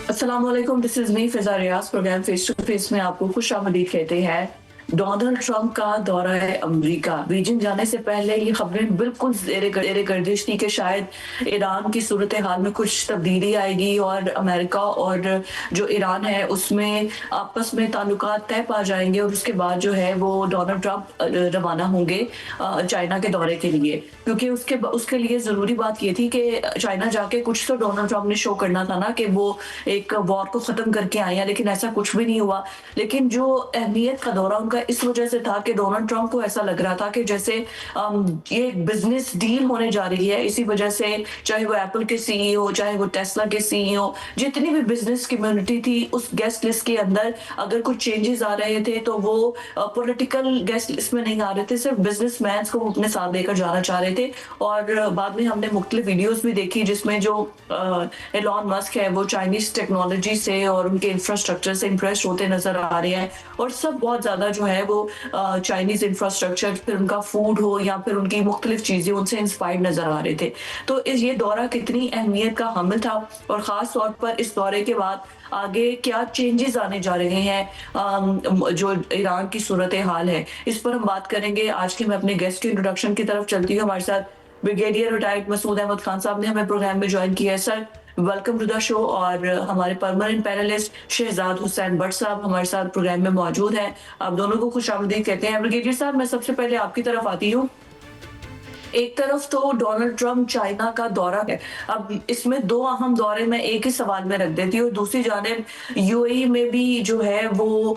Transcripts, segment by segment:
अस्सलाम वालेकुम, this is me Fiza Riaz. Programme face to face में आपको खुशामदीद कहते हैं। डोनाल्ड ट्रंप का दौरा-ए अमरीका, बीजिंग जाने से पहले ये खबरें बिल्कुल ज़ेरे गर्दिश थी कि शायद ईरान की सूरत-ए-हाल में कुछ तब्दीली आएगी और अमेरिका और जो ईरान है उसमें आपस में ताल्लुकात तय पा जाएँगे और उसके बाद जो है वो डोनाल्ड ट्रंप रवाना होंगे चाइना के दौरे के लिए। क्योंकि उसके लिए ज़रूरी बात ये थी कि चाइना जाके कुछ तो डोनाल्ड ट्रंप ने शो करना था ना कि वो एक वॉर को ख़त्म करके आए हैं, लेकिन ऐसा कुछ भी नहीं हुआ। लेकिन जो अहमियत का दौरा उनका इस वजह से था कि डोनाल्ड ट्रंप को ऐसा लग रहा था कि जैसे ये एक बिज़नेस डील होने जा रही है। इसी वजह से चाहे वो एप्पल के सीईओ, चाहे वो टेस्ला के सीईओ, जितनी भी बिज़नेस कम्युनिटी थी, उस गेस्ट लिस्ट के अंदर अगर कुछ चेंजेस आ रहे थे, तो वो पॉलिटिकल गेस्ट लिस्ट में नहीं आ रहे थे, सिर्फ बिज़नेसमैन्स को वो अपने साथ लेकर जाना चाह रहे थे। और बाद में हमने मुख्तलिफ वीडियोज़ भी देखी जिसमें जो एलॉन मस्क है, वो चाइनीज़ टेक्नोलॉजी से और उनके इंफ्रास्ट्रक्चर से इम्प्रेस्ड होते नज़र आ रहे हैं और सब बहुत ज़्यादा जो है वो चाइनीज़ इंफ्रास्ट्रक्चर, फिर उनका फूड हो या फिर उनकी मुख्तलिफ चीज़ें उनसे इंस्पायर्ड नज़र आ रहे थे। तो ये दौरा कितनी अहमियत का हामिल था और ख़ास तौर पर इस दौरे के बाद आगे क्या चेंजेस आने जा रहे हैं, जो ईरान की सूरत-ए-हाल है, इस पर हम बात करेंगे। आज के मैं अपने गेस्ट के इंट्रोडक्शन की तरफ चलती हूँ। हमारे साथ ब्रिगेडियर रिटायर्ड मसूद अहमद खान साहब ने हमें प्रोग्राम में ज्वाइन किया है। Sir, welcome to the show. और हमारे परमानेंट पैनलिस्ट शहजाद हुसैन भट्ट साहब हमारे साथ प्रोग्राम में मौजूद हैं। आप दोनों को खुशामदीद कहते हैं। ब्रिगेडियर साहब, मैं सबसे पहले आपकी तरफ आती हूँ। एक तरफ तो डोनाल्ड ट्रंप चाइना का दौरा है। अब इसमें 2 अहम दौरे मैं एक ही सवाल में रख देती हूँ। दूसरी जानिब यूएई में भी जो है वो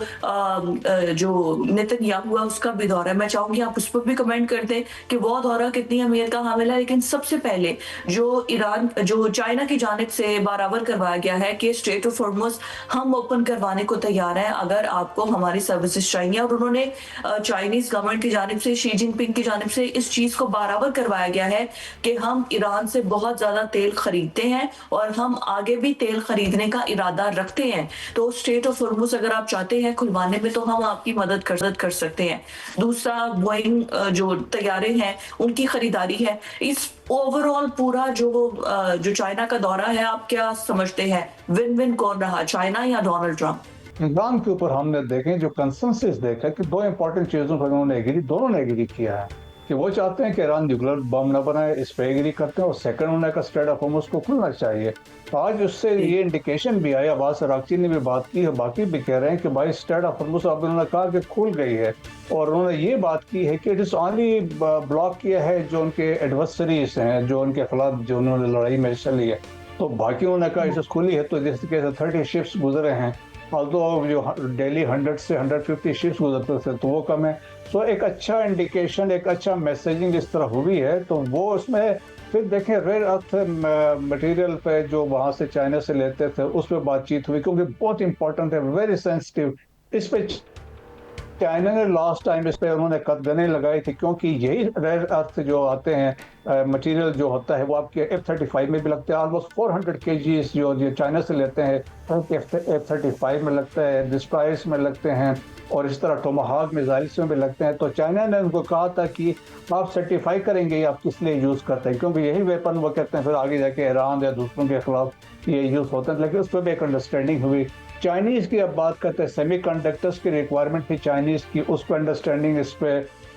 जो नेतन्याहू है उसका भी दौरा है। मैं चाहूँगी आप उस पर भी कमेंट कर दें कि वो दौरा कितनी अहमियत का हामिल है। लेकिन सबसे पहले जो चाइना की जानिब से बराबर करवाया गया है कि स्ट्रेट ऑफ हॉर्मुज़ हम ओपन करवाने को तैयार हैं अगर आपको हमारी सर्विसेज चाहिए। और उन्होंने चाइनीज़ गवर्नमेंट की जानिब से, शी जिनपिंग की जानिब से इस चीज़ को बराबर करवाया गया है कि हम ईरान से बहुत ज़्यादा तेल खरीदते हैं और हम आगे भी तेल खरीदने का इरादा रखते हैं। तो स्ट्रेट ऑफ हॉर्मुज़ अगर आप चाहते हैं खुलवाने में तो हम आपकी मदद कर सकते हैं। दूसरा, बोइंग जो तैयारे हैं उनकी खरीदारी है। इस ओवरऑल पूरा जो चाइना का दौरा है, आप क्या समझते हैं, विन विन कौन रहा, चाइना या डोनाल्ड ट्रंप? ईरान के ऊपर हमने देखें जो कंसेंसस देखा कि दो इंपॉर्टेंट चीज़ों पर दोनों ने एग्री किया है कि वो चाहते हैं कि ईरान न्यूक्लियर बम न बनाए, इस पर एग्री करते हैं। और सेकंड, उन्होंने कहा स्ट्रेट ऑफ हॉर्मुज़ को खुलना चाहिए। तो आज उससे ये इंडिकेशन भी आया, अब्बास अरागची ने भी बात की है, बाकी भी कह रहे हैं कि भाई स्ट्रेट ऑफ हॉर्मुज़ अब उन्होंने कहा कि खुल गई है। और उन्होंने ये बात की है कि इट इज़ ओनली ब्लॉक किया है जो उनके एडवर्सरीज हैं, जो उनके खिलाफ जो उन्होंने लड़ाई में हिस्सा लिया। तो बाकी उन्होंने कहा इसे खुली है। तो जैसे कि 30 शिप्स गुजरे हैं, ऑल्दो जो डेली 100 से 150 शिप्स गुजरते थे तो वो कम है। तो एक अच्छा इंडिकेशन, एक अच्छा मैसेजिंग इस तरह हुई है। तो वो उसमें फिर देखें रेयर अर्थ मटेरियल पे जो वहाँ से चाइना से लेते थे उस पर बातचीत हुई, क्योंकि बहुत इंपॉर्टेंट है, वेरी सेंसिटिव। इस पे चाइना ने लास्ट टाइम इस पे उन्होंने कदगने लगाई थी, क्योंकि यही रेयर अर्थ जो आते हैं मटेरियल जो होता है वो आपके F-35 में भी लगता है। ऑलमोस्ट 400 kgs जो चाइना से लेते हैं F-35 में लगता है, डिस्ट्रॉयर्स में लगते हैं और इस तरह टोमाहाक मिसाइल्स में भी लगते हैं। तो चाइना ने उनको कहा था कि आप सर्टिफाई करेंगे आप किस लिए यूज़ करते हैं, क्योंकि यही वेपन वो कहते हैं फिर आगे जाके ईरान या दूसरों के खिलाफ ये यूज़ होते हैं। लेकिन उस पर भी एक अंडरस्टैंडिंग हुई। चाइनीज़ की अब बात करते हैं, सेमीकंडक्टर्स की रिक्वायरमेंट थी चाइनीज़ की, उस पर अंडरस्टैंडिंग इस पे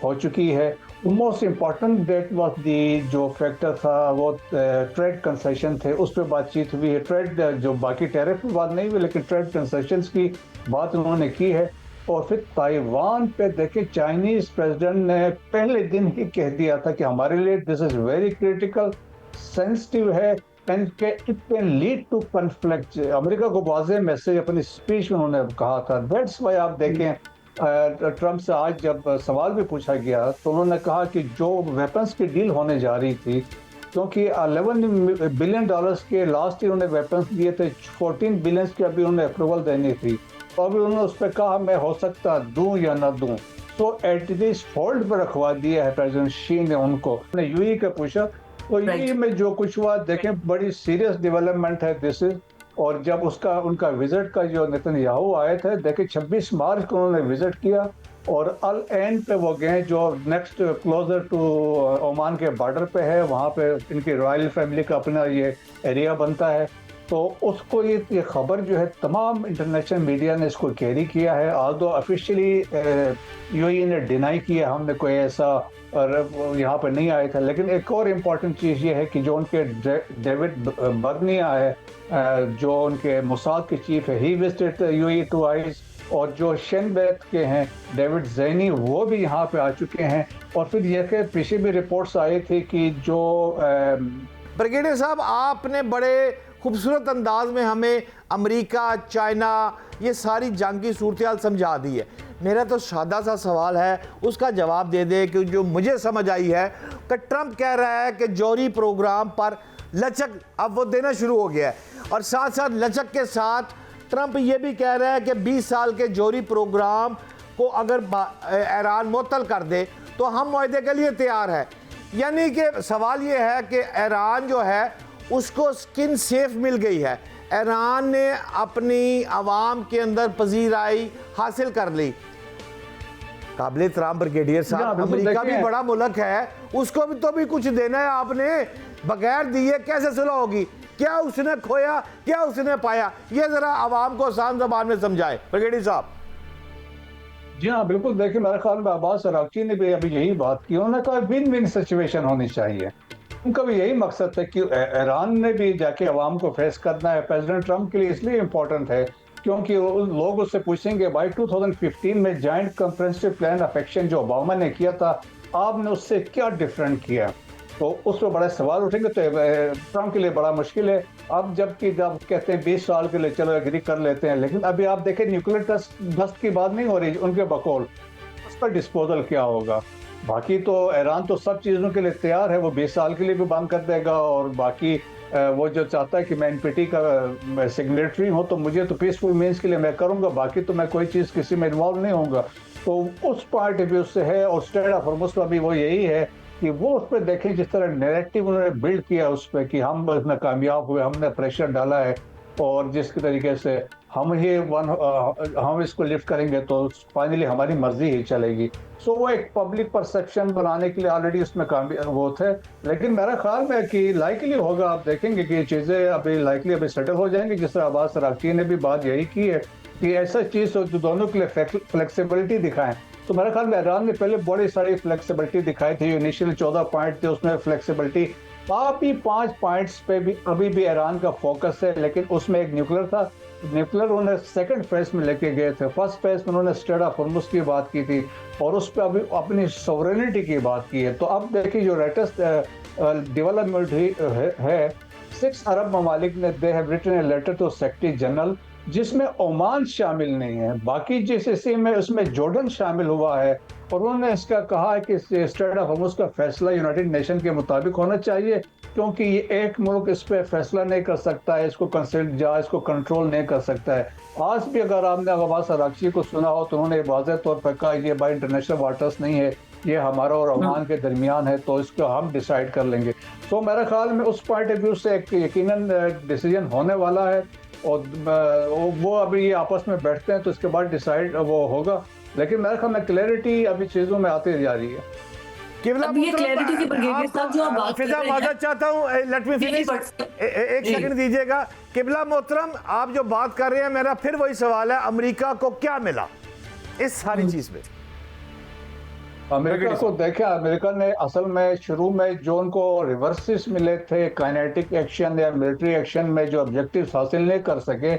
हो चुकी है। Most important date was the जो फैक्टर था वो ट्रेड कंसेशन थे, उस पर बातचीत हुई है। ट्रेड जो बाकी टैरिफ की बात नहीं हुई, लेकिन ट्रेड कंसेशंस की बात उन्होंने की है। और फिर ताइवान पे देखें, चाइनीज़ प्रेसिडेंट ने पहले दिन ही कह दिया था कि हमारे लिए this is very critical, sensitive है एंड के it can lead to conflict. America को वाज़ेह मैसेज अपनी स्पीच में उन्होंने कहा था। दैट्स वाई आप देखें ट्रंप से आज जब सवाल भी पूछा गया तो उन्होंने कहा कि जो वेपन्स की डील होने जा रही थी, क्योंकि 11 बिलियन डॉलर्स के लास्ट ईयर उन्होंने वेपन्स दिए थे, 14 बिलियन की अभी उन्होंने अप्रूवल देनी थी। तो अभी उन्होंने उस पर कहा मैं हो सकता दूं या ना दूं। तो एटलीस्ट होल्ड पर रखवा दिया है प्रेसिडेंट शी ने उनको। यूएई का पूछा तो यूएई में जो कुछ हुआ देखें, बड़ी सीरियस डेवलपमेंट है दिस इज। और जब उनका विजिट का जो नेतन्याहू आए थे, देखें 26 मार्च को उन्होंने विजिट किया और अल एंड पे वो गए जो नेक्स्ट क्लोजर टू ओमान के बॉर्डर पे है, वहाँ पे इनकी रॉयल फैमिली का अपना ये एरिया बनता है। तो उसको ये खबर जो है तमाम इंटरनेशनल मीडिया ने इसको कैरी किया है। आल्दो ऑफिशियली यूएई ने डिनाई किया हमने कोई ऐसा यहाँ पर नहीं आया था, लेकिन एक और इम्पॉर्टेंट चीज़ ये है कि जो उनके डेविड बर्निया है, जो उनके मोसाद के चीफ है, ही विजिटेड यूएई ट्वाइस, और जो शेनबेत के हैं डेविड जैनी, वो भी यहाँ पे आ चुके हैं। और फिर ये कि पीछे भी रिपोर्ट्स आई थी कि जो ब्रिगेडियर साहब, आपने बड़े खूबसूरत अंदाज में हमें अमेरिका, चाइना, ये सारी जंग की सूरत हाल समझा दी है। मेरा तो सादा सा सवाल है, उसका जवाब दे दे कि जो मुझे समझ आई है कि ट्रंप कह रहा है कि जौहरी प्रोग्राम पर लचक अब वो देना शुरू हो गया है, और साथ साथ लचक के साथ ट्रंप ये भी कह रहा है कि 20 साल के जौहरी प्रोग्राम को अगर ईरान मुअत्तल कर दे तो हम मुआहदे के लिए तैयार है। यानी कि सवाल ये है कि ईरान जो है उसको स्किन सेफ मिल गई है, ईरान ने अपनी आवाम के अंदर पजीराई हासिल कर ली। काबिल एहतराम ब्रिगेडियर साहब, अमेरिका भी बड़ा मुल्क है, उसको भी तो भी कुछ देना है आपने। बगैर दिए कैसे सुलह होगी? क्या उसने खोया, क्या उसने पाया? ये जरा आवाम को आसान ज़बान में समझाए ब्रिगेडियर साहब। जी हाँ, बिल्कुल। देखिए, मेरे ख्याल में अब्बास अराक्ची ने भी अभी यही बात की। उन्होंने कहा विन विन सिचुएशन होनी चाहिए। उनका भी यही मकसद है कि ईरान ने भी जाके अवाम को फेस करना है। प्रेसिडेंट ट्रंप के लिए इसलिए इम्पोर्टेंट है क्योंकि लोग उससे पूछेंगे भाई 2015 में joint comprehensive plan of action जो ओबामा ने किया था, आपने उससे क्या डिफरेंट किया? तो उस पर बड़े सवाल उठेंगे। तो ट्रंप के लिए बड़ा मुश्किल है। अब जबकि जब कहते हैं 20 साल के लिए चलो एग्री कर लेते हैं, लेकिन अभी आप देखें न्यूक्लियर टेस्ट की बात नहीं हो रही उनके बकौल, उसका डिस्पोजल क्या होगा? बाकी तो ईरान तो सब चीज़ों के लिए तैयार है, वो 20 साल के लिए भी बंद कर देगा। और बाकी वो जो चाहता है कि मैं एनपीटी का सिग्नेटरी हूँ तो मुझे तो पीसफुल मीन्स के लिए मैं करूँगा, बाकी तो मैं कोई चीज़ किसी में इन्वॉल्व नहीं होऊंगा। तो उस पॉइंट ऑफ व्यू से है। और स्ट्रेट ऑफ हॉर्मुज़ का भी वो यही है कि वो उस पर देखें जिस तरह नैरेटिव उन्होंने बिल्ड किया उस पर कि हम इसमें कामयाब हुए, हमने प्रेशर डाला है, और जिस तरीके से हम इसको लिफ्ट करेंगे तो फाइनली हमारी मर्जी ही चलेगी। सो वो एक पब्लिक परसेप्शन बनाने के लिए ऑलरेडी उसमें कामयाब वो थे। लेकिन मेरा ख्याल में कि लाइकली होगा, आप देखेंगे कि ये चीज़ें अभी लाइकली अभी सेटल हो जाएंगी। जिस तरह अब्बास अराक्ची ने भी बात यही की है कि ऐसा चीज़ हो जो दोनों के लिए फ्लेक्सिबिलिटी दिखाएं। तो मेरे ख्याल में ईरान ने पहले बड़ी सारी फ्लेक्सिबिलिटी दिखाई थी। इनिशियल 14 पॉइंट थे, उसमें फ्लेक्सिबिलिटी आप ही 5 पॉइंट्स पे भी अभी भी ईरान का फोकस है। लेकिन उसमें एक न्यूक्लियर था, न्यूक्लियर उन्होंने सेकंड फेज में लेके गए थे। फर्स्ट फेज में उन्होंने स्ट्रेट ऑफ हॉर्मुज़ की बात की थी और उस पर अभी अपनी सोवरेनिटी की बात की है। तो अब देखिए जो लेटेस्ट डेवलपमेंट है 6 अरब ममालिक ने they have written a letter to secretary general, जिसमें ओमान शामिल नहीं है। बाकी जीसीसी में उसमें जॉर्डन शामिल हुआ है, और उन्होंने इसका कहा है कि स्ट्रेट ऑफ हॉर्मुज़ का फैसला यूनाइटेड नेशन के मुताबिक होना चाहिए, क्योंकि ये एक मुल्क इस पर फैसला नहीं कर सकता है, इसको इसको कंट्रोल नहीं कर सकता है। आज भी अगर आपने अब्बास अराक्ची को सुना हो तो उन्होंने वाज़ेह तौर पर कहा ये बाई इंटरनेशनल वाटर्स नहीं है, ये हमारा और ओमान के दरमियान है, तो इसको हम डिसाइड कर लेंगे। तो मेरे ख्याल में उस पॉइंट ऑफ व्यू से एक यकीनन डिसीजन होने वाला है, और वो अभी ये आपस में बैठते हैं तो इसके बाद डिसाइड वो होगा। लेकिन मेरे ख्याल में क्लैरिटी अभी चीज़ों में आती जा रही है। अब ये क्लैरिटी की ब्रिगेडियर साहब जो आप बात कर रहे हैं, माजरत चाहता हूं, लेट मी फिनिश, एक सेकंड दीजिएगा। किबला मोहतरम, आप जो बात कर रहे हैं, मेरा फिर वही सवाल है, अमेरिका को क्या मिला इस सारी चीज में? अमेरिका को देखा, अमेरिका ने असल में शुरू में जो उनको रिवर्सेस मिले थे काइनेटिक एक्शन या मिलिट्री एक्शन में, जो ऑब्जेक्टिव्स हासिल नहीं कर सके,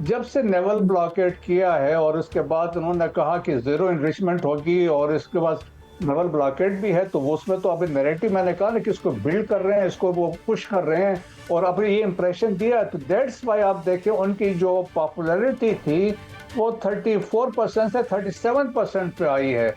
जब से नेवल ब्लॉकेट किया है और उसके बाद उन्होंने कहा कि जीरो इनरिचमेंट होगी और इसके बाद नेवल ब्लॉकेट भी है, तो वो उसमें तो अभी नैरेटिव मैंने कहा ना कि इसको बिल्ड कर रहे हैं, इसको वो पुश कर रहे हैं और अभी ये इंप्रेशन दिया है। तो दैट्स वाई आप देखें उनकी जो पॉपुलैरिटी थी वो 34% से 37% पे आई है।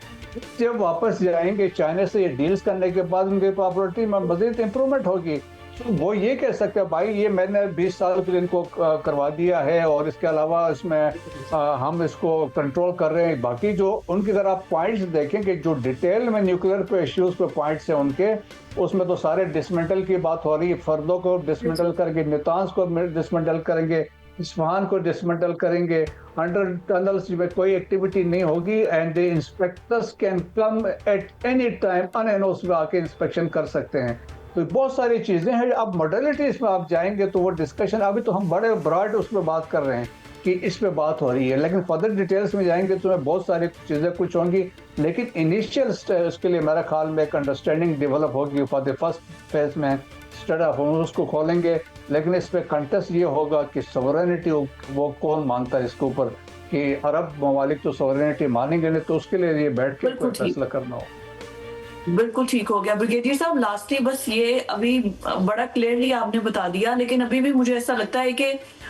जब वापस जाएंगे चाइना से ये डील्स करने के बाद उनकी पॉपुलैरिटी में मजीद इंप्रूवमेंट होगी। तो वो ये कह सकते हैं भाई ये मैंने 20 साल के लिए इनको करवा दिया है और इसके अलावा इसमें हम इसको कंट्रोल कर रहे हैं। बाकी जो उनकी अगर आप पॉइंट्स देखेंगे जो डिटेल में न्यूक्लियर पे इश्यूज पे पॉइंट्स हैं उनके, उसमें तो सारे डिसमेंटल की बात हो रही है। फर्दों को डिसमेंटल करेंगे, नेतांज को डिसमेंटल करेंगे, इस्फहान को डिसमेंटल करेंगे, अंडर टनल्स में कोई एक्टिविटी नहीं होगी and the inspectors can come at any time unannounced आके इंस्पेक्शन कर सकते हैं। तो बहुत सारी चीज़ें हैं। अब मॉडलिटीज़ में आप जाएंगे तो वो डिस्कशन, अभी तो हम बड़े ब्रॉड उस पर बात कर रहे हैं कि इस पे बात हो रही है, लेकिन फर्दर डिटेल्स में जाएंगे तो बहुत सारी चीज़ें कुछ होंगी। लेकिन इनिशियल उसके लिए मेरा ख्याल में एक अंडरस्टैंडिंग डेवलप होगी। फॉर द फर्स्ट फेज में स्टेट ऑफ होर्मुज़ को खोलेंगे, लेकिन इस पर कंटेस्ट ये होगा कि सॉवरेनिटी वो कौन मानता है इसके ऊपर, कि अरब ममालिक तो सॉवरेनिटी मानेंगे नहीं, तो उसके लिए ये बैठ के कोई फैसला करना हो। बिल्कुल ठीक हो गया। ब्रिगेडियर साहब, लास्टली बस ये अभी बड़ा क्लियरली आपने बता दिया, लेकिन अभी भी मुझे ऐसा लगता है कि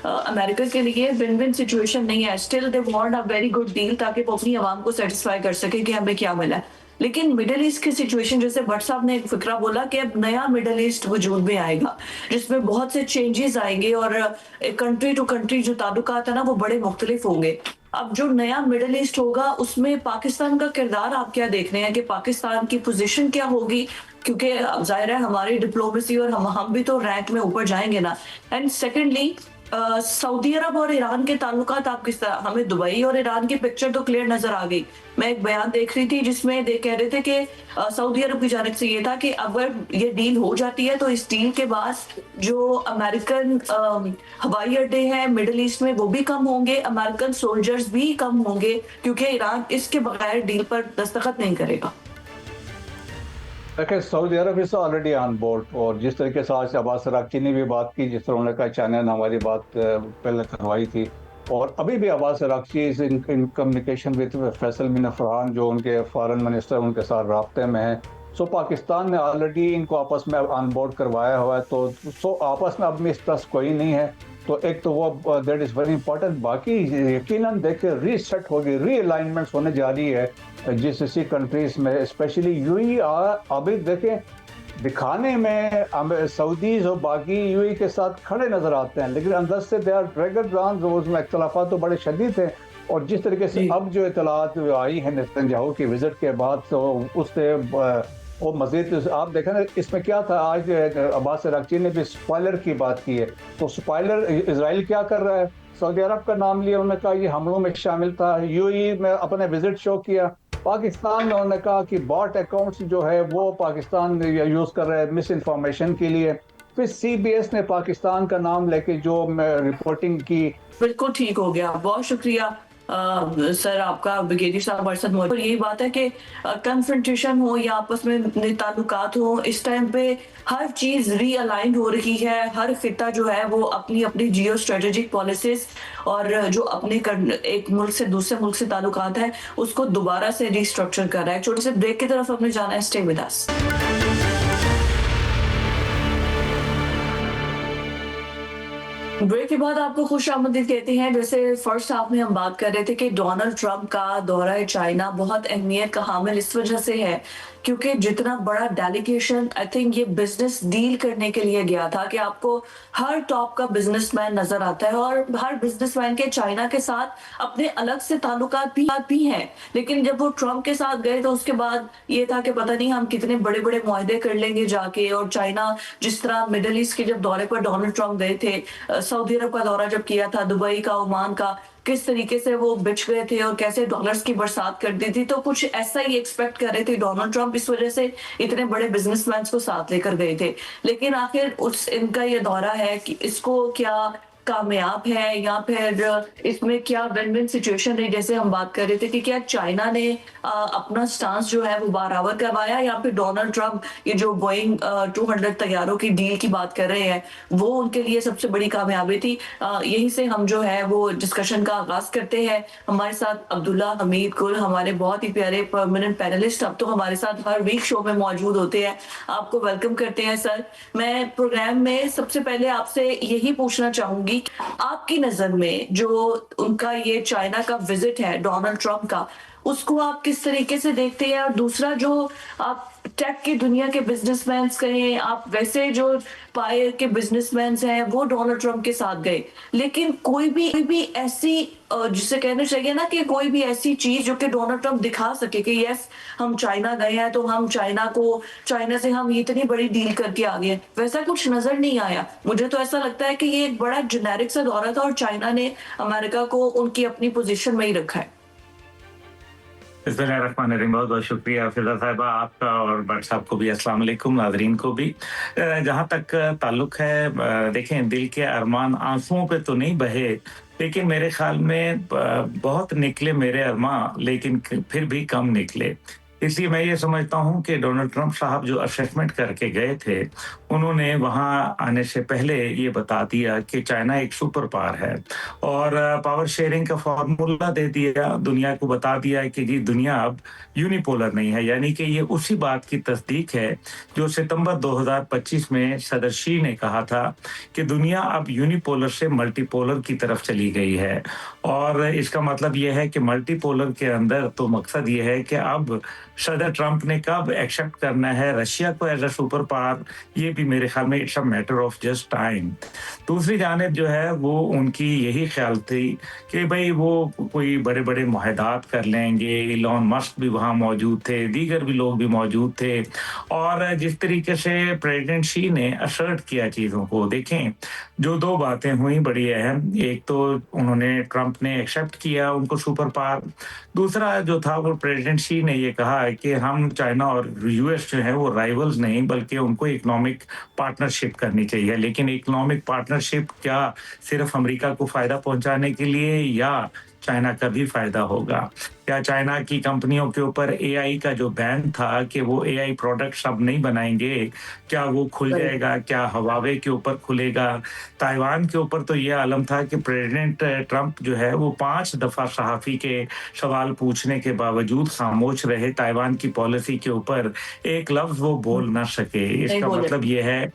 अमेरिका के लिए विन विन सिचुएशन नहीं है। Still they want a very good deal, ताकि वो अपनी आवाम को सेटिस्फाई कर सके कि हमें क्या मिला है। लेकिन मिडिल ईस्ट की सिचुएशन, जैसे भट्ट साहब ने एक फिक्रा बोला कि अब नया मिडिल ईस्ट वजूद में आएगा, जिसमें बहुत से चेंजेस आएंगे और कंट्री टू कंट्री जो ताल्लुकात है ना वो बड़े मुख्तलिफ होंगे। अब जो नया मिडिल ईस्ट होगा उसमें पाकिस्तान का किरदार आप क्या देख रहे हैं कि पाकिस्तान की पोजीशन क्या होगी? क्योंकि जाहिर है हमारी डिप्लोमेसी और हम भी तो रैंक में ऊपर जाएंगे ना। एंड सेकेंडली, सऊदी अरब और ईरान के ताल्लुकात आप किस तरह, हमें दुबई और ईरान की पिक्चर तो क्लियर नजर आ गई। मैं एक बयान देख रही थी जिसमें कह रहे थे कि सऊदी अरब की जानिब से ये था कि अगर ये डील हो जाती है तो इस डील के बाद जो अमेरिकन हवाई अड्डे हैं मिडिल ईस्ट में वो भी कम होंगे, अमेरिकन सोल्जर्स भी कम होंगे, क्योंकि ईरान इसके बगैर डील पर दस्तखत नहीं करेगा। देखिए, Saudi Arab is already on board, और जिस तरीके से आज अब्बास अरागची ने भी बात की, जिस तरह उन्होंने कहा चाइना ने हमारी बात पहले करवाई थी, और अभी भी Abbas Araghchi is in communication with Faisal bin Farhan, जो उनके फॉरेन मिनिस्टर उनके साथ राब्ते में हैं। सो पाकिस्तान ने ऑलरेडी इनको आपस में ऑन बोर्ड करवाया हुआ है, तो आपस में अब मिसट्रस्ट कोई नहीं है। तो एक तो वो दैट इज़ वेरी इंपॉर्टेंट। बाकी यकीनन देखिए रीसेट होगी, रीअलाइनमेंट्स होने जा रही है जीसीसी कंट्रीज में, स्पेशली यूएई। अभी देखें, दिखाने में सऊदीज और बाकी यूएई के साथ खड़े नजर आते हैं, लेकिन अंदर से दे आर ड्रैगन डाउन, उसमें इख्तलाफात तो बड़े शदीद हैं। और जिस तरीके से अब जो इतलात आई हैं नेतन्याहू की विजिट के बाद, तो उससे वो मजीद आप देखें ना, इसमें क्या था, आज अब्बास अरागची ने भी स्पॉइलर की बात की है। तो स्पॉइलर इजराइल क्या कर रहा है, सऊदी अरब का नाम लिया, उन्होंने कहा ये हमलों में शामिल था। यूएई में अपने विजिट शो किया। पाकिस्तान में उन्होंने कहा कि बॉट अकाउंट्स जो है वो पाकिस्तान यूज़ कर रहा है मिस इन्फॉर्मेशन के लिए। फिर सीबीएस ने पाकिस्तान का नाम लेके जो रिपोर्टिंग की। बिल्कुल ठीक हो गया, बहुत शुक्रिया सर आपका, ब्रिगेडियर साहब हमारे साथ मौजूद। यही बात है कि कन्फ्रंटेशन हो या आपस में ताल्लुकात हो, इस टाइम पे हर चीज रीअलाइन हो रही है। हर खिता जो है वो अपनी अपनी जियो स्ट्रेटेजिक पॉलिसीज और जो अपने एक मुल्क से दूसरे मुल्क से ताल्लुकात है उसको दोबारा से रिस्ट्रक्चर कर रहा है। छोटे से ब्रेक की तरफ अपने जाना है, स्टे विद अस। ब्रेक के बाद आपको खुश आमदीद कहते हैं। जैसे फर्स्ट हाफ में हम बात कर रहे थे कि डोनाल्ड ट्रंप का दौरा चाइना बहुत अहमियत का हामिल इस वजह से है क्योंकि जितना बड़ा डेलीगेशन आई थिंक ये बिजनेस डील करने के लिए गया था, कि आपको हर टॉप का बिजनेसमैन नजर आता है और हर बिजनेसमैन के चाइना के साथ अपने अलग से ताल्लुकात भी हैं। लेकिन जब वो ट्रंप के साथ गए तो उसके बाद ये था कि पता नहीं हम कितने बड़े बड़े मुआहदे कर लेंगे जाके। और चाइना जिस तरह मिडिल ईस्ट के जब दौरे पर डोनाल्ड ट्रंप गए थे, सऊदी अरब का दौरा जब किया था, दुबई का, ओमान का, किस तरीके से वो बिछ गए थे और कैसे डॉलर्स की बरसात कर दी थी। तो कुछ ऐसा ही एक्सपेक्ट कर रहे थे डोनाल्ड ट्रंप, इस वजह से इतने बड़े बिजनेसमैन को साथ लेकर गए थे। लेकिन आखिर इनका ये दौरा है कि इसको क्या कामयाब है या फिर इसमें क्या विन विन सिचुएशन रही, जैसे हम बात कर रहे थे कि क्या चाइना ने अपना स्टांस जो है वो बराबर करवाया या फिर डोनाल्ड ट्रंप ये जो बोइंग 200 तैयारों की डील की बात कर रहे हैं वो उनके लिए सबसे बड़ी कामयाबी थी। यहीं से हम जो है वो डिस्कशन का आगाज करते हैं। हमारे साथ अब्दुल्ला हमीद गुल, हमारे बहुत ही प्यारे परमानेंट पैनलिस्ट, अब तो हमारे साथ हर वीक शो में मौजूद होते हैं। आपको वेलकम करते हैं सर। मैं प्रोग्राम में सबसे पहले आपसे यही पूछना चाहूंगी, आपकी नजर में जो उनका ये चाइना का विजिट है डोनाल्ड ट्रंप का, उसको आप किस तरीके से देखते हैं? और दूसरा, जो आप टेक की दुनिया के बिजनेसमैन कहें, आप वैसे जो पाए के बिजनेसमैन हैं वो डोनाल्ड ट्रंप के साथ गए, लेकिन कोई भी ऐसी जिसे कहना चाहिए ना कि कोई भी ऐसी चीज जो कि डोनाल्ड ट्रंप दिखा सके कि यस हम चाइना गए हैं तो हम चाइना से हम इतनी बड़ी डील करके आ गए, वैसा कुछ नजर नहीं आया। मुझे तो ऐसा लगता है कि ये एक बड़ा जेनेरिक सा दौरा था और चाइना ने अमेरिका को उनकी अपनी पोजीशन में ही रखा है। बिस्मिल्लाहिर्रहमानिर्रहीम। बहुत बहुत शुक्रिया फिजा साहिबा आपका, और भट्ट साहब को भी अस्सलाम वालेकुम, नाज़रीन को भी। जहाँ तक ताल्लुक है, देखें, दिल के अरमान आंसुओं पे तो नहीं बहे, लेकिन मेरे ख्याल में बहुत निकले मेरे अरमान, लेकिन फिर भी कम निकले। इसलिए मैं ये समझता हूँ कि डोनाल्ड ट्रंप साहब जो असेसमेंट करके गए थे, उन्होंने वहाँ आने से पहले ये बता दिया कि चाइना एक सुपर पावर है, और पावर शेयरिंग का फॉर्मूला दे दिया, दुनिया को बता दिया कि जी दुनिया अब यूनिपोलर नहीं है। यानी कि ये उसी बात की तस्दीक है जो सितंबर 2025 में सदर शी ने कहा था कि दुनिया अब यूनिपोलर से मल्टीपोलर की तरफ चली गई है। और इसका मतलब यह है कि मल्टीपोलर के अंदर तो मकसद ये है कि अब सदर ट्रंप ने कब एक्सेप्ट करना है रशिया को एज अ सुपर पावर, ये भी मेरे ख्याल में it's a matter of just time. दूसरी जानिब जो है वो उनकी यही ख्याल थी कि भाई वो कोई बड़े बड़े मुआहदात कर लेंगे। इलॉन मस्क भी वहाँ मौजूद थे, दीगर भी लोग भी मौजूद थे, और जिस तरीके से प्रेसिडेंट शी ने असर्ट किया चीज़ों को, देखें जो दो बातें हुई बड़ी अहम, एक तो उन्होंने ट्रंप ने एक्सेप्ट किया उनको सुपर पावर, दूसरा जो था वो प्रेसिडेंट शी ने ये कहा कि हम चाइना और यूएस जो है वो राइवल्स नहीं, बल्कि उनको इकोनॉमिक पार्टनरशिप करनी चाहिए। लेकिन इकोनॉमिक पार्टनरशिप क्या सिर्फ अमेरिका को फायदा पहुंचाने के लिए, या चाइना का भी फायदा होगा? क्या चाइना की कंपनियों के ऊपर एआई का जो बैन था कि वो एआई प्रोडक्ट्स अब नहीं बनाएंगे, क्या वो खुल जाएगा? क्या हवावे के ऊपर खुलेगा? ताइवान के ऊपर तो ये आलम था कि प्रेसिडेंट ट्रंप जो है वो 5 दफा सहाफी के सवाल पूछने के बावजूद खामोश रहे, ताइवान की पॉलिसी के ऊपर एक लफ्ज वो बोल ना सके। इसका मतलब ये है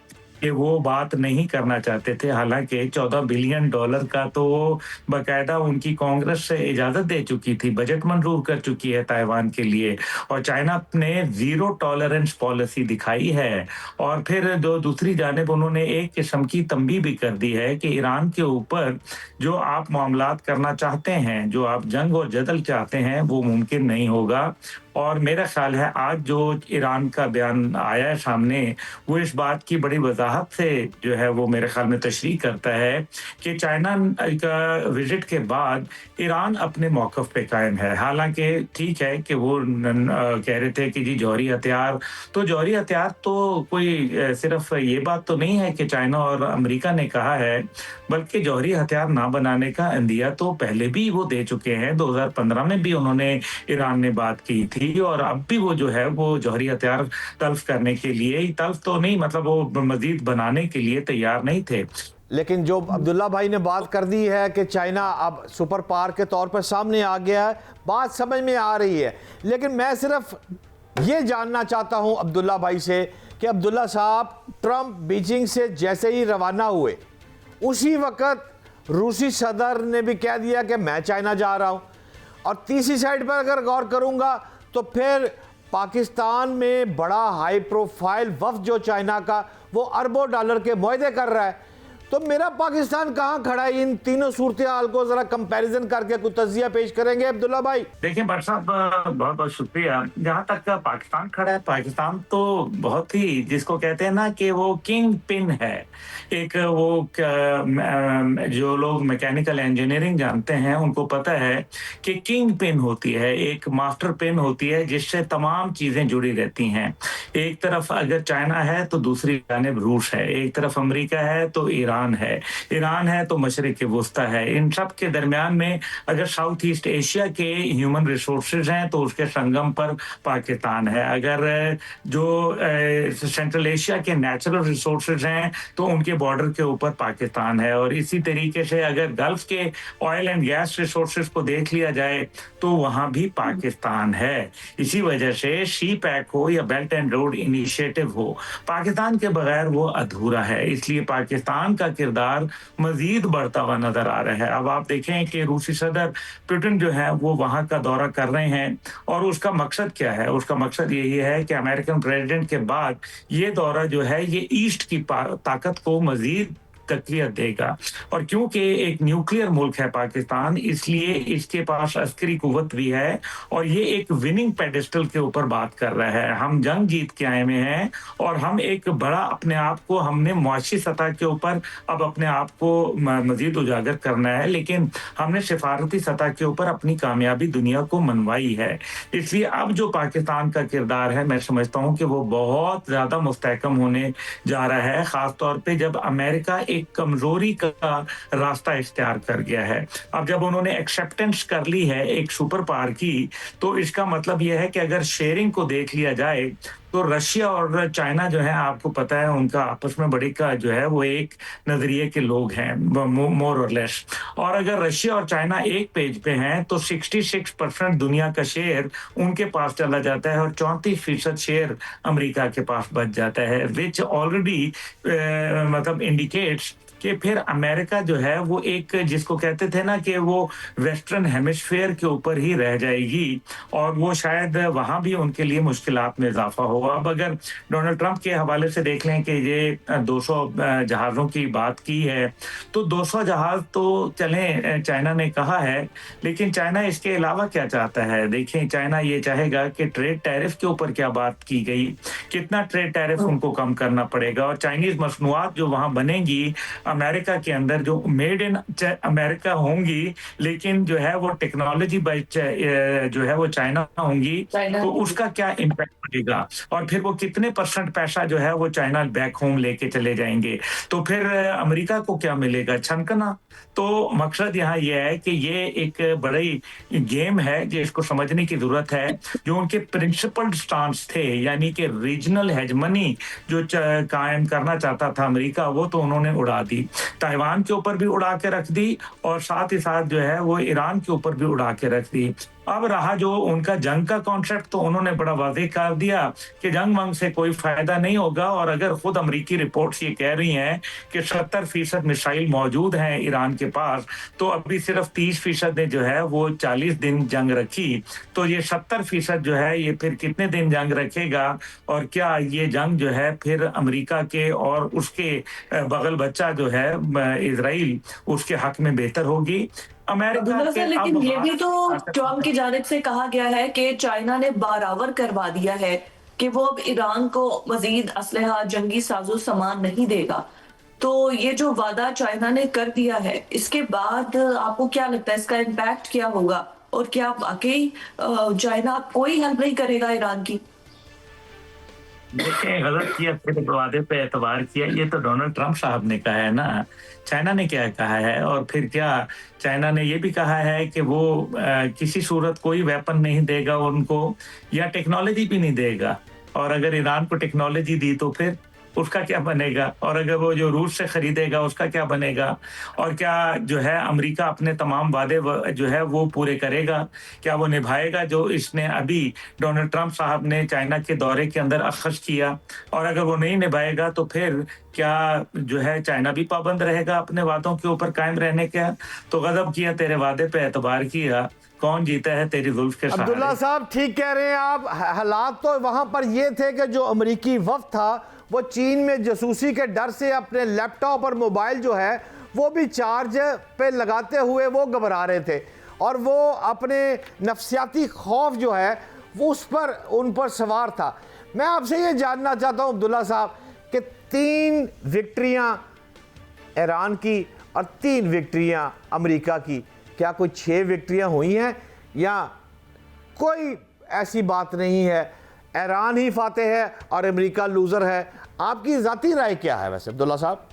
कि वो बात नहीं करना चाहते थे। हालांकि $14 बिलियन का तो वो बाकायदा उनकी कांग्रेस से इजाजत दे चुकी थी, बजट मंजूर कर चुकी है ताइवान के लिए, और चाइना ने जीरो टॉलरेंस पॉलिसी दिखाई है। और फिर जो दूसरी जानिब उन्होंने एक किस्म की तंबीह भी कर दी है कि ईरान के ऊपर जो आप मामलात करना चाहते हैं, जो आप जंग और जदल चाहते हैं, वो मुमकिन नहीं होगा। और मेरा ख्याल है आज जो ईरान का बयान आया है सामने, वो इस बात की बड़ी वजाहत से जो है वो मेरे ख्याल में तशरीह करता है कि चाइना का विजिट के बाद ईरान अपने मौक़िफ़ पे कायम है। हालांकि ठीक है कि वो कह रहे थे कि जी जौहरी हथियार तो कोई सिर्फ ये बात तो नहीं है कि चाइना और अमेरिका ने कहा है, बल्कि जौहरी हथियार ना बनाने का इंदिया तो पहले भी वो दे चुके हैं। 2015 में भी उन्होंने ईरान ने बात की थी, और अब भी वो जो है वो जौहरी हथियार तल्फ करने के लिए, तल्फ तो नहीं मतलब वो मजीद बनाने के लिए तैयार नहीं थे। लेकिन जो अब्दुल्ला भाई ने बात कर दी है कि चाइना अब सुपर पावर के तौर पर सामने आ गया है, बात समझ में आ रही है। लेकिन मैं सिर्फ ये जानना चाहता हूं अब्दुल्ला भाई से कि अब्दुल्ला साहब, ट्रंप बीजिंग से जैसे ही रवाना हुए, उसी वक्त रूसी सदर ने भी कह दिया कि मैं चाइना जा रहा हूं। और तीसरी साइड पर अगर गौर करूंगा तो फिर पाकिस्तान में बड़ा हाई प्रोफाइल वफ्द जो चाइना का, वो अरबों डॉलर के मुआहदे कर रहा है। तो मेरा पाकिस्तान कहां खड़ा है? इन तीनों सूरत हाल को जरा कंपैरिजन करके कुछ तज्जिया पेश करेंगे अब्दुल्ला भाई? देखिए भट्ट साहब, बहुत बहुत शुक्रिया। जहाँ तक पाकिस्तान खड़ा है, पाकिस्तान तो बहुत ही, जिसको कहते हैं ना कि वो किंग पिन है। एक वो जो लोग मैकेनिकल इंजीनियरिंग जानते हैं उनको पता है कि किंग पिन होती है, एक मास्टर पिन होती है जिससे तमाम चीजें जुड़ी रहती हैं। एक तरफ अगर चाइना है तो दूसरी जानिब रूस है, एक तरफ अमेरिका है तो ईरान है तो मशरिक वुस्ता है। इन सब के दरमियान में अगर साउथ ईस्ट एशिया के ह्यूमन रिसोर्सेज हैं तो उसके संगम पर पाकिस्तान है। अगर जो सेंट्रल एशिया के नेचुरल रिसोर्सेज हैं तो उनके बॉर्डर के ऊपर पाकिस्तान है। और इसी तरीके से अगर गल्फ के ऑयल एंड गैस रिसोर्सेज को देख लिया जाए तो वहां भी पाकिस्तान है। इसी वजह से सी पैक हो या बेल्ट एंड रोड इनिशिएटिव हो, पाकिस्तान के बगैर वो अधूरा है। इसलिए पाकिस्तान का किरदार मजीद बढ़ता हुआ नजर आ रहा है। अब आप देखें कि रूसी सदर पुतिन जो है वो वहां का दौरा कर रहे हैं, और उसका मकसद क्या है? उसका मकसद यही है कि अमेरिकन प्रेसिडेंट के बाद ये दौरा जो है ये ईस्ट की ताकत को मजीद तकवीत देगा। और क्योंकि एक न्यूक्लियर मुल्क है पाकिस्तान, इसलिए इसके पास अस्करी कुव्वत भी है और ये एक विनिंग पेडेस्टल के ऊपर बात कर रहा है। हम जंग जीत के आए हुए हैं और हम एक बड़ा अपने आप को हमने मुआशी सतह के ऊपर अब अपने आप को मजीद उजागर करना है, लेकिन हमने सिफारती सतह के ऊपर अपनी कामयाबी दुनिया को मनवाई है। इसलिए अब जो पाकिस्तान का किरदार है, मैं समझता हूँ कि वो बहुत ज्यादा मुस्तहकम होने जा रहा है, खास तौर पे जब अमेरिका एक कमजोरी का रास्ता इख्तियार कर गया है। अब जब उन्होंने एक्सेप्टेंस कर ली है एक सुपर पावर की, तो इसका मतलब यह है कि अगर शेयरिंग को देख लिया जाए तो रशिया और चाइना जो है, आपको पता है उनका आपस में बड़ी का जो है वो एक नजरिए के लोग हैं मोर और लेस। और अगर रशिया और चाइना एक पेज पे हैं तो 66% दुनिया का शेयर उनके पास चला जाता है और 34% शेयर अमेरिका के पास बच जाता है, विच ऑलरेडी मतलब इंडिकेट्स कि फिर अमेरिका जो है वो एक जिसको कहते थे ना कि वो वेस्टर्न हेमिस्फीयर के ऊपर ही रह जाएगी और वो शायद वहां भी उनके लिए मुश्किलात में इजाफा होगा। अब अगर डोनाल्ड ट्रंप के हवाले से देख लें कि ये 200 जहाज़ों की बात की है, तो 200 जहाज़ तो चलें चाइना ने कहा है, लेकिन चाइना इसके अलावा क्या चाहता है? देखें, चाइना ये चाहेगा कि ट्रेड टैरिफ के ऊपर क्या बात की गई, कितना ट्रेड टैरिफ उनको कम करना पड़ेगा और चाइनीज मसनूआत जो वहां बनेंगी अमेरिका के अंदर जो मेड इन अमेरिका होंगी, लेकिन जो है वो टेक्नोलॉजी जो है वो चाइना होंगी, तो उसका क्या इम्पैक्ट पड़ेगा और फिर वो कितने % पैसा जो है वो चाइना बैक होम लेके चले जाएंगे, तो फिर अमेरिका को क्या मिलेगा? छनकना। तो मकसद यहाँ ये है कि ये एक बड़ी गेम है जिसको समझने की जरूरत है। जो उनके प्रिंसिपल स्टांस थे, यानी कि रीजनल हेजमनी जो कायम करना चाहता था अमेरिका, वो तो उन्होंने उड़ा दी, ताइवान के ऊपर भी उड़ा के रख दी और साथ ही साथ जो है वो ईरान के ऊपर भी उड़ा के रख दी। अब रहा जो उनका जंग का कॉन्सेप्ट, तो उन्होंने बड़ा वाज़ेह कर दिया कि जंग वंग से कोई फायदा नहीं होगा और अगर खुद अमेरिकी रिपोर्ट्स ये कह रही हैं कि 70% मिसाइल मौजूद हैं ईरान के पास, तो अभी सिर्फ 30% ने जो है वो 40 दिन जंग रखी, तो ये 70% जो है ये फिर कितने दिन जंग रखेगा और क्या ये जंग जो है फिर अमेरिका के और उसके बगल बच्चा जो है इजराइल उसके हक में बेहतर होगी? अमेरिका के लेकिन ये भी तो ट्रम्प की जानिब से कहा गया है कि चाइना ने बराबर करवा दिया है कि वो अब ईरान को मजीद असलहा जंगी साजो सामान नहीं देगा। तो ये जो वादा चाइना ने कर दिया है, इसके बाद आपको क्या लगता है इसका इम्पैक्ट क्या होगा और क्या वाकई चाइना कोई हेल्प नहीं करेगा ईरान की? देखिए, गलत किया, फिर वादे पे एतबार किया, ये तो डोनाल्ड ट्रंप साहब ने कहा है ना, चाइना ने क्या कहा है? और फिर क्या चाइना ने ये भी कहा है कि वो किसी सूरत कोई वेपन नहीं देगा उनको या टेक्नोलॉजी भी नहीं देगा, और अगर ईरान को टेक्नोलॉजी दी तो फिर उसका क्या बनेगा, और अगर वो जो रूस से खरीदेगा उसका क्या बनेगा, और क्या जो है अमेरिका अपने तमाम वादे जो है वो पूरे करेगा, क्या वो निभाएगा जो इसने अभी डोनाल्ड ट्रंप साहब ने चाइना के दौरे के अंदर अखज़ किया? और अगर वो नहीं निभाएगा तो फिर क्या जो है चाइना भी पाबंद रहेगा अपने वादों के ऊपर कायम रहने का? तो गजब किया, तेरे वादे पे एतबार किया, कौन जीता है तेरी जुल्फ के सहारे। अब्दुल्ला साहब ठीक कह रहे हैं आप। हालात तो वहां पर ये थे कि जो अमेरिकी वफ्द था वो चीन में जासूसी के डर से अपने लैपटॉप और मोबाइल जो है वो भी चार्ज पे लगाते हुए वो घबरा रहे थे और वो अपने नफ्सियाती खौफ जो है वो उन पर सवार था। मैं आपसे ये जानना चाहता हूँ अब्दुल्ला साहब कि 3 विक्ट्रियाँ ईरान की और 3 विक्ट्रियाँ अमेरिका की, क्या कोई 6 विक्ट्रियाँ हुई हैं या कोई ऐसी बात नहीं है, ईरान ही फातेह है और अमेरिका लूज़र है? आपकी ज़ाती राय क्या है वैसे अब्दुल्ला साहब?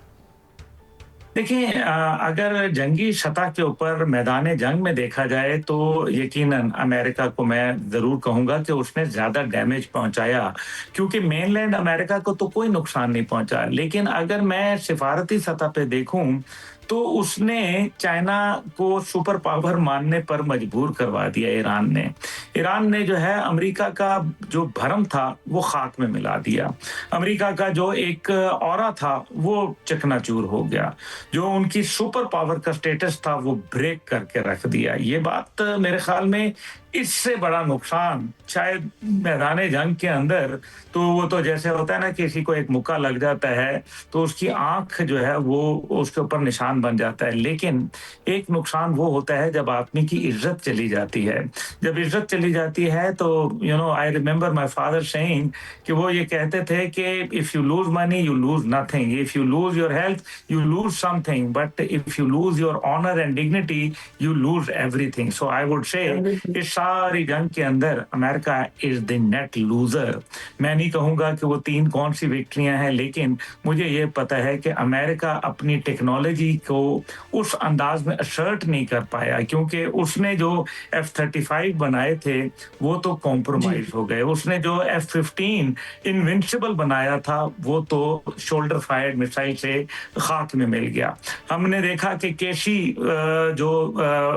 देखिए, अगर जंगी सतह के ऊपर मैदान जंग में देखा जाए तो यकीनन अमेरिका को मैं ज़रूर कहूँगा कि उसने ज़्यादा डैमेज पहुँचाया, क्योंकि मेनलैंड अमेरिका को तो कोई नुकसान नहीं पहुँचा। लेकिन अगर मैं सिफारती सतह पे देखूँ तो उसने चाइना को सुपर पावर मानने पर मजबूर करवा दिया ईरान ने जो है अमेरिका का जो भरम था वो खाक में मिला दिया। अमेरिका का जो एक ऑरा था वो चकनाचूर हो गया। जो उनकी सुपर पावर का स्टेटस था वो ब्रेक करके रख दिया। ये बात मेरे ख्याल में इससे बड़ा नुकसान शायद मैदान जंग के अंदर, तो वो तो जैसे होता है ना, किसी को एक मुक्का लग जाता है तो उसकी आंख जो है वो उसके ऊपर निशान बन जाता है। लेकिन एक नुकसान वो होता है जब आदमी की इज्जत चली जाती है। जब इज्जत चली जाती है तो I remember my father saying कि वो ये कहते थे कि if you lose money you lose nothing, if you lose your health you lose something, but if you lose your honour and dignity you lose everything. So I would say इस सारी जंग के अंदर America is the net loser. मैं नहीं कहूंगा कि वो 3 कौन सी विक्ट्रियां हैं, लेकिन मुझे ये पता है कि अमेरिका अपनी टेक्नोलॉजी को उस अंदाज में असर्ट नहीं कर पाया, क्योंकि उसने जो F-35 बनाए थे वो तो कॉम्प्रोमाइज हो गए। उसने जो F-15 इनविंसिबल बनाया था वो तो शोल्डर फायर्ड मिसाइल से खाक में मिल गया। हमने देखा कि केसी जो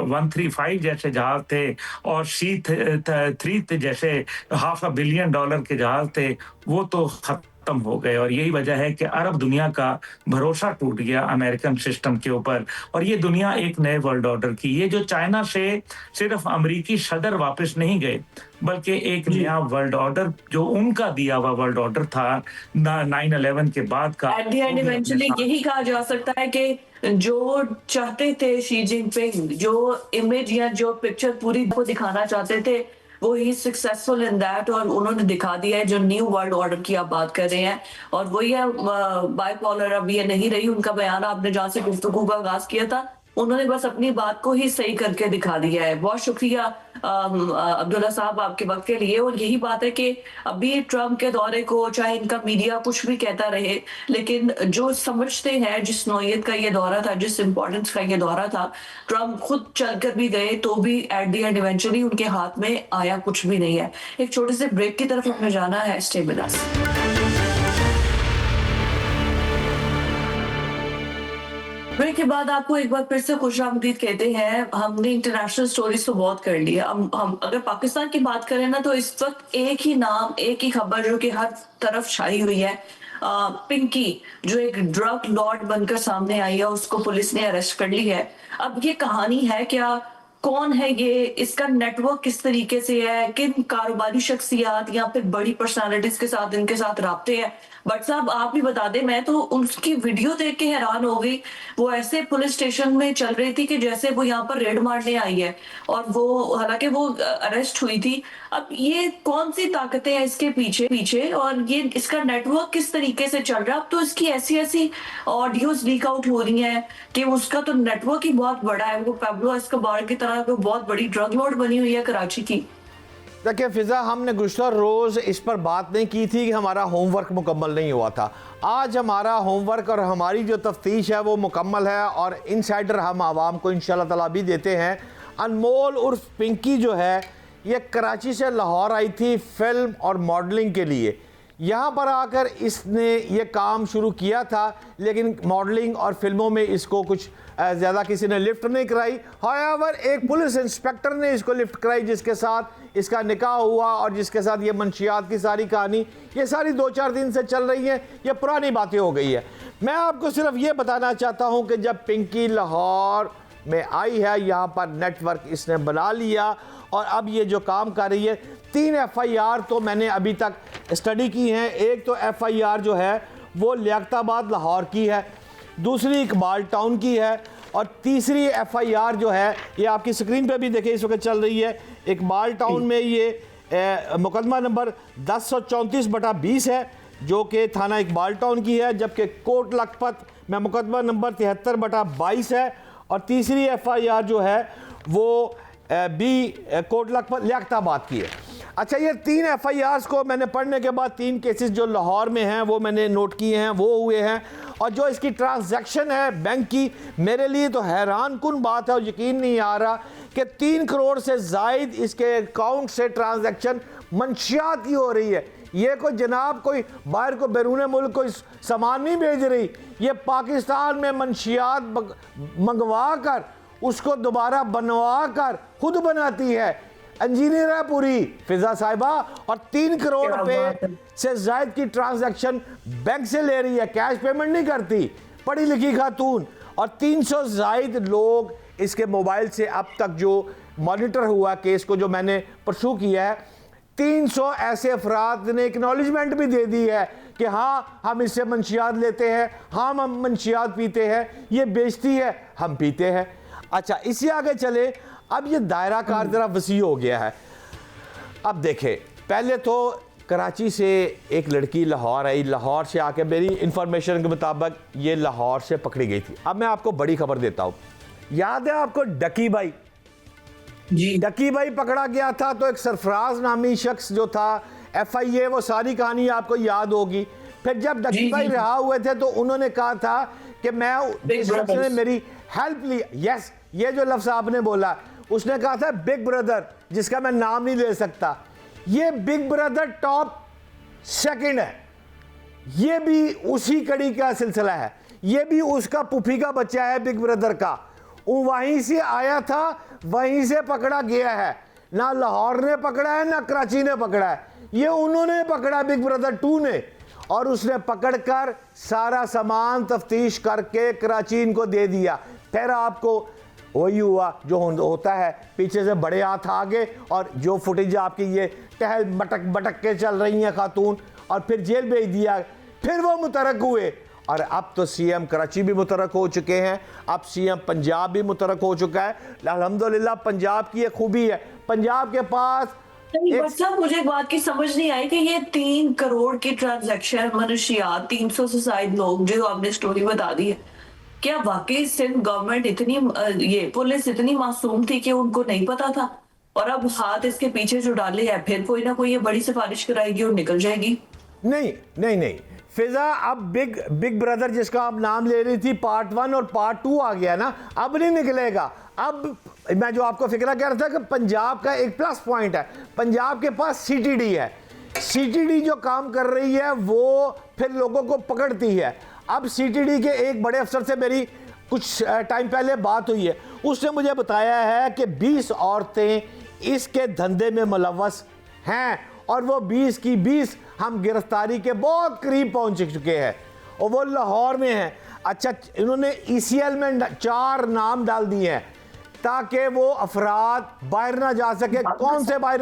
135 जैसे जहाज थे और C-3 जैसे $500 बिलियन के जहाज थे वो तो खत्म हो गए। और यही वजह है कि अरब दुनिया का भरोसा टूट गया अमेरिकन सिस्टम के ऊपर, और ये दुनिया एक नए वर्ल्ड ऑर्डर की। ये जो चाइना से सिर्फ अमेरिकी सदर वापस नहीं गए, बल्कि एक नया वर्ल्ड ऑर्डर जो उनका दिया हुआ वर्ल्ड ऑर्डर था 9/11 के बाद का, एट द एंड इवेंचुअली यही कहा जा सकता है कि जो चाहते थे शी जिनपिंग, जो इमेज या जो पिक्चर पूरी को दिखाना चाहते थे, वो ही सक्सेसफुल इन दैट, और उन्होंने दिखा दिया है। जो न्यू वर्ल्ड ऑर्डर की आप बात कर रहे हैं, और वही है बाइपोलर। अब ये नहीं रही उनका बयान, आपने जहाँ से गुफ्तगू का आगाज किया था, उन्होंने बस अपनी बात को ही सही करके दिखा दिया है। बहुत शुक्रिया अब्दुल्ला साहब आपके वक्त के लिए। और यही बात है कि अभी ट्रम्प के दौरे को चाहे इनका मीडिया कुछ भी कहता रहे, लेकिन जो समझते हैं जिस नौयत का ये दौरा था, जिस इंपॉर्टेंस का ये दौरा था, ट्रम्प खुद चलकर भी गए तो भी एट द एंड इवेंचुअली उनके हाथ में आया कुछ भी नहीं है। एक छोटे से ब्रेक की तरफ हमें जाना है। Stay with us. ब्रेक के बाद आपको एक बार फिर से खुशामदीद कहते हैं। हमने इंटरनेशनल स्टोरीज तो बहुत कर ली है। हम अगर पाकिस्तान की बात करें ना, तो इस वक्त एक ही नाम, एक ही खबर जो कि हर तरफ छाई हुई है, पिंकी, जो एक ड्रग लॉर्ड बनकर सामने आई है, उसको पुलिस ने अरेस्ट कर ली है। अब ये कहानी है क्या, कौन है ये, इसका नेटवर्क किस तरीके से है, किन कारोबारी शख्सियात या फिर बड़ी पर्सनालिटीज के साथ इनके साथ राब्ते हैं। बट साहब आप भी बता दें, मैं तो उसकी वीडियो देख के हैरान हो गई। वो ऐसे पुलिस स्टेशन में चल रही थी कि जैसे वो यहाँ पर रेड मारने आई है, और वो हालांकि वो अरेस्ट हुई थी। अब ये कौन सी ताकतें हैं इसके पीछे, और ये इसका नेटवर्क किस तरीके से चल रहा है। अब तो इसकी ऐसी ऑडियोज लीक आउट हो रही हैं कि उसका तो नेटवर्क ही बहुत बड़ा है। वो पैब्लो एस्कोबार की तरह वो बहुत बड़ी ड्रग लॉर्ड बनी हुई है कराची की। देखिए फ़िज़ा, हमने गुज़श्ता रोज़ इस पर बात नहीं की थी कि हमारा होमवर्क मुकम्मल नहीं हुआ था। आज हमारा होमवर्क और हमारी जो तफ्तीश है वो मुकम्मल है, और इनसाइडर हम आवाम को इंशाल्लाह ताला भी देते हैं। अनमोल उर्फ पिंकी जो है, ये कराची से लाहौर आई थी फिल्म और मॉडलिंग के लिए। यहाँ पर आकर इसने ये काम शुरू किया था, लेकिन मॉडलिंग और फिल्मों में इसको कुछ ज़्यादा किसी ने लिफ्ट नहीं कराई। हाउएवर एक पुलिस इंस्पेक्टर ने इसको लिफ्ट कराई, जिसके साथ इसका निकाह हुआ और जिसके साथ ये मंशियात की सारी कहानी, ये सारी 2-4 दिन से चल रही है, ये पुरानी बातें हो गई है। मैं आपको सिर्फ ये बताना चाहता हूँ कि जब पिंकी लाहौर में आई है, यहाँ पर नेटवर्क इसने बना लिया, और अब ये जो काम कर रही है, 3 FIR तो मैंने अभी तक स्टडी की हैं। एक तो FIR जो है वो लियाकताबाद लाहौर की है, दूसरी इकबाल टाउन की है, और तीसरी FIR जो है ये आपकी स्क्रीन पे भी देखिए इस वक्त चल रही है। इकबाल टाउन में ये मुकदमा नंबर 1034/20 है, जो कि थाना इकबाल टाउन की है, जबकि कोट लखपत में मुकदमा नंबर 73/22 है, और तीसरी FIR जो है वो कोट लखपत लियाकताबाद की है। अच्छा, ये 3 FIRs को मैंने पढ़ने के बाद 3 केसेस जो लाहौर में हैं वो मैंने नोट किए हैं, वो हुए हैं। और जो इसकी ट्रांजैक्शन है बैंक की, मेरे लिए तो हैरान कुन बात है, और यकीन नहीं आ रहा कि 3 करोड़ से ज़ायद इसके अकाउंट से ट्रांजैक्शन मंशियात की हो रही है। ये कोई जनाब कोई बाहर को बैरून मुल्क कोई सामान नहीं भेज रही, ये पाकिस्तान में मंशियात मंगवा कर उसको दोबारा बनवा कर खुद बनाती है, इंजीनियर है पूरी फिजा साहिबा, और 3 करोड़ रुपए से जायद की ट्रांजैक्शन बैंक से ले रही है, कैश पेमेंट नहीं करती, पढ़ी लिखी खातून। और 300 जायद लोग इसके मोबाइल से अब तक जो मॉनिटर हुआ केस को जो मैंने परसू किया है, 300 ऐसे अफराद ने एक्नॉलेजमेंट भी दे दी है कि हाँ हम इससे मंशियात लेते हैं, हाँ हम मंशियात पीते हैं, ये बेचती है हम पीते हैं। अच्छा, इससे आगे चले, अब ये दायरा कार जरा वसी हो गया है। अब देखें, पहले तो कराची से एक लड़की लाहौर आई, लाहौर से आके मेरी इंफॉर्मेशन के मुताबिक ये लाहौर से पकड़ी गई थी। अब मैं आपको बड़ी खबर देता हूँ, याद है आपको डकी भाई? जी, डकी भाई पकड़ा गया था तो एक सरफराज नामी शख्स जो था FIA, वो सारी कहानी आपको याद होगी। फिर जब डकी भाई रहा हुए थे तो उन्होंने कहा था कि मैं जिस शख्स ने मेरी हेल्प ली, यस ये जो लफ्ज़ आपने बोला, उसने कहा था बिग ब्रदर, जिसका मैं नाम नहीं ले सकता। ये बिग ब्रदर टॉप सेकंड है, ये भी उसी कड़ी का सिलसिला है, ये भी उसका पुफी का बच्चा है बिग ब्रदर का, वो वहीं से आया था, वहीं से पकड़ा गया है। ना लाहौर ने पकड़ा है ना कराची ने पकड़ा है, ये उन्होंने पकड़ा बिग ब्रदर 2 ने, और उसने पकड़कर सारा सामान तफ्तीश करके कराची इनको दे दिया। फिर आपको वही हुआ जो होता है, पीछे से बड़े हाथ आगे, और जो फुटेज आपकी ये टहल मटक मटक के चल रही हैं खातून, और फिर जेल भेज दिया। फिर वो मुतरक हुए, और अब तो CM कराची भी मुतरक हो चुके हैं, अब CM पंजाब भी मुतरक हो चुका है। अल्हम्दुलिल्लाह पंजाब की एक खूबी है, पंजाब के पास साहब मुझे एक बात की समझ नहीं आई कि ये 3 करोड़ की ट्रांजैक्शन मनुष्यात, 300 से शायद लोग, जो आपने स्टोरी बता दी है, क्या वाकई सिंध गवर्नमेंट इतनी ये पुलिस इतनी मासूम थी कि उनको नहीं पता था? और अब हाथ इसके पीछे जो डाले हैं, फिर कोई ना कोई ये बड़ी सिफारिश कराएगी और निकल जाएगी। नहीं नहीं नहीं फिजा, अब बिग ब्रदर जिसका आप नाम ले रही थी, पार्ट 1 और पार्ट 2 आ गया ना, अब नहीं निकलेगा। अब मैं जो आपको फिक्रा कह रहा था कि पंजाब का एक प्लस पॉइंट है, पंजाब के पास CTD है, CTD जो काम कर रही है वो फिर लोगों को पकड़ती है। अब CTD के एक बड़े अफसर से मेरी कुछ टाइम पहले बात हुई है, उसने मुझे बताया है कि 20 औरतें इसके धंधे में मुलव्वस हैं, और वो 20 की 20 हम गिरफ्तारी के बहुत करीब पहुंच चुके हैं, और वो लाहौर में हैं। अच्छा, इन्होंने ECL में 4 नाम डाल दिए हैं ताकि वो अफराद बाहर ना जा सके। कौन से बाहर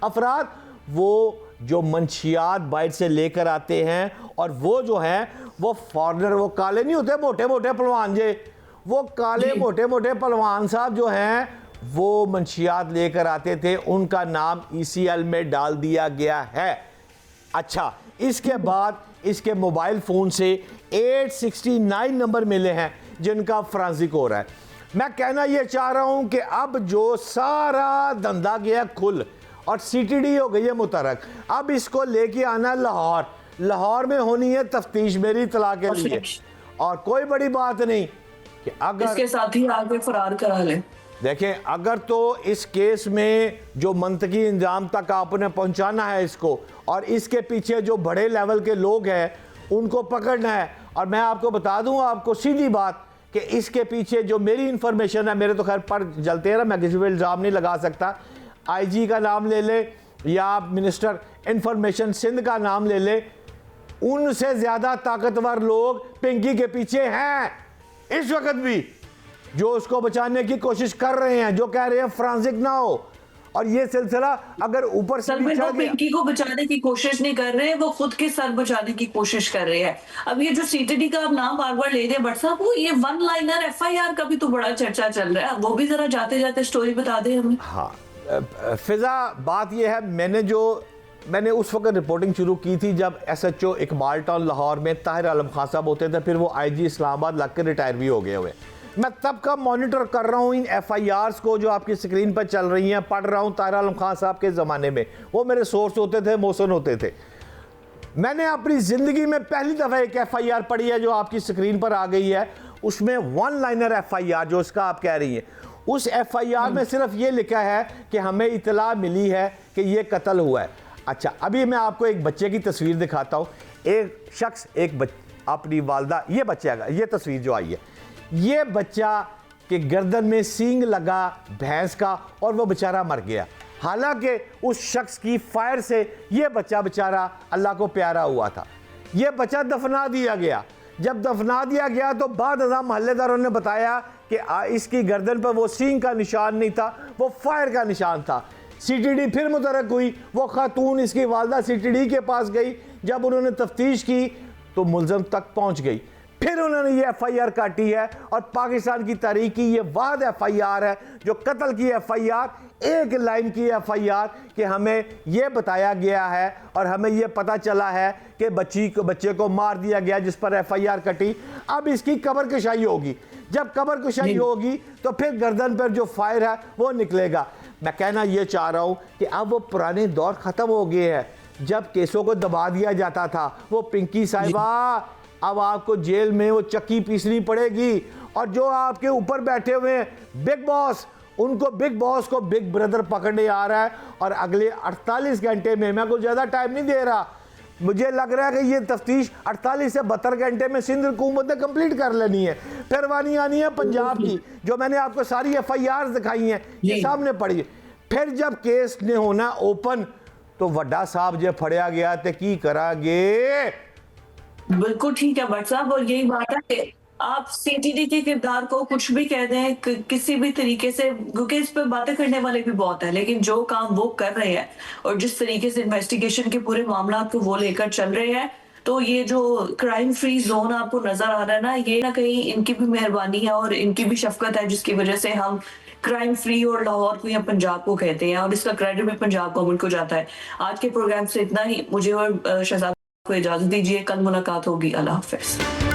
अफराद? वो जो मंशियात बाहर से लेकर आते हैं, और वो जो हैं वो फॉरनर, वो काले नहीं होते मोटे मोटे पहलवान जे, वो काले मोटे मोटे पहलवान साहब जो हैं वो मंशियात लेकर आते थे, उनका नाम ECL में डाल दिया गया है। अच्छा, इसके बाद इसके मोबाइल फ़ोन से 869 नंबर मिले हैं जिनका फ्रांसिक हो रहा है। मैं कहना ये चाह रहा हूं कि अब जो सारा धंधा गया खुल और CTD हो गई है मुतरक, अब इसको लेके आना लाहौर, लाहौर में होनी है तफ्तीश मेरी इत्तला के लिए, और कोई बड़ी बात नहीं कि अगर इसके साथ ही आगे फरार करा ले। देखें, अगर तो इस केस में जो मंतकी इंजाम तक आपने पहुंचाना है इसको, और इसके पीछे जो बड़े लेवल के लोग हैं उनको पकड़ना है। और मैं आपको बता दूं, आपको सीधी बात, कि इसके पीछे जो मेरी इंफॉर्मेशन है, मेरे तो खैर पर जलते हैं ना, मैं किसी पर इल्ज़ाम नहीं लगा सकता, IG का नाम ले ले या मिनिस्टर इंफॉर्मेशन सिंध का नाम ले ले, उनसे ज़्यादा ताकतवर लोग पिंकी के पीछे हैं इस वक्त भी, जो उसको बचाने की कोशिश कर रहे हैं, जो कह रहे हैं फ्रांसिक ना हो। और ये सिलसिला अगर ऊपर से भी चढ़ गया, पिंकी को बचाने की कोशिश नहीं कर रहे हैं, वो खुद के सर बचाने की कोशिश कर रहे हैं। अब ये जो CTD का आप नाम बार बार ले रहे हैं भट्ट साहब, वो ये 1 लाइनर FIR का भी तो बड़ा चर्चा चल रहा है, वो भी जरा जाते जाते स्टोरी बता दें हमें। हाँ फिजा, बात यह है, मैंने उस वक्त रिपोर्टिंग शुरू की थी जब SHO इकबाल टाउन लाहौर में ताहिर आलम खान साहब होते थे, फिर वो IG इस्लामाबाद लग कर रिटायर भी हो गए हुए। मैं तब का मॉनिटर कर रहा हूँ इन FIRs को जो आपकी स्क्रीन पर चल रही हैं, पढ़ रहा हूँ ताहिर आलम खान साहब के ज़माने में, वो मेरे सोर्स होते थे, मोहसिन होते थे। मैंने अपनी ज़िंदगी में पहली दफ़ा एक FIR पढ़ी है जो आपकी स्क्रीन पर आ गई है, उसमें 1 लाइनर FIR जो उसका आप कह रही हैं, उस FIR में सिर्फ ये लिखा है कि हमें इतला मिली है कि ये कत्ल हुआ है। अच्छा, अभी मैं आपको एक बच्चे की तस्वीर दिखाता हूँ। एक शख्स अपनी वालदा, ये बच्चे का, ये तस्वीर जो आई है, ये बच्चा के गर्दन में सींग लगा भैंस का और वो बेचारा मर गया। हालांकि उस शख्स की फायर से ये बच्चा बेचारा अल्लाह को प्यारा हुआ था। ये बच्चा दफना दिया गया। जब दफना दिया गया तो बाद मोहल्लेदारों ने बताया कि इसकी गर्दन पर वो सींग का निशान नहीं था, वो फायर का निशान था। सीटीडी फिर मुतरक हुई, वो खातून इसकी वालदा सीटीडी के पास गई। जब उन्होंने तफ्तीश की तो मुलजम तक पहुंच गई। फिर उन्होंने ये FIR काटी है और पाकिस्तान की तारीख की ये वाद FIR है जो कत्ल की FIR, एक लाइन की FIR कि हमें ये बताया गया है और हमें ये पता चला है कि बच्चे को मार दिया गया जिस पर FIR कटी। अब इसकी कब्र कुशाई होगी। जब कब्र कुशाई होगी तो फिर गर्दन पर जो फायर है वो निकलेगा। मैं कहना ये चाह रहा हूँ कि अब वो पुराने दौर ख़त्म हो गए हैं जब केसों को दबा दिया जाता था। वो पिंकी साहिबा, अब आपको जेल में वो चक्की पीसनी पड़ेगी। और जो आपके ऊपर बैठे हुए हैं बिग बॉस, उनको बिग बॉस को बिग ब्रदर पकड़ने आ रहा है और अगले 48 घंटे में, मैं कुछ ज़्यादा टाइम नहीं दे रहा, मुझे लग रहा है कि ये तफ्तीश 48 से 72 घंटे में सिंध हुकूमत ने कंप्लीट कर लेनी है। फिर वानी आनी है पंजाब की, जो मैंने आपको सारी FIR दिखाई हैं, ये सामने पड़ी। फिर जब केस ने होना ओपन तो वड्डा साहब जो फड़िया गया तो की करागे। बिल्कुल ठीक है भट्ट साहब, और यही बात है कि आप सीटीडी के किरदार को कुछ भी कह दें किसी भी तरीके से, क्योंकि इस पे बातें करने वाले भी बहुत है, लेकिन जो काम वो कर रहे हैं और जिस तरीके से इन्वेस्टिगेशन के पूरे मामला को वो लेकर चल रहे हैं, तो ये जो क्राइम फ्री जोन आपको नजर आ रहा है ना, ये ना कहीं इनकी भी मेहरबानी है और इनकी भी शफकत है, जिसकी वजह से हम क्राइम फ्री और लाहौर को या पंजाब को कहते हैं और इसका क्रेडिट भी पंजाब गवर्नमेंट को जाता है। आज के प्रोग्राम से इतना ही, मुझे और शहजाद को इजाजत दीजिए। कल मुलाकात होगी। अल्लाह हाफिज।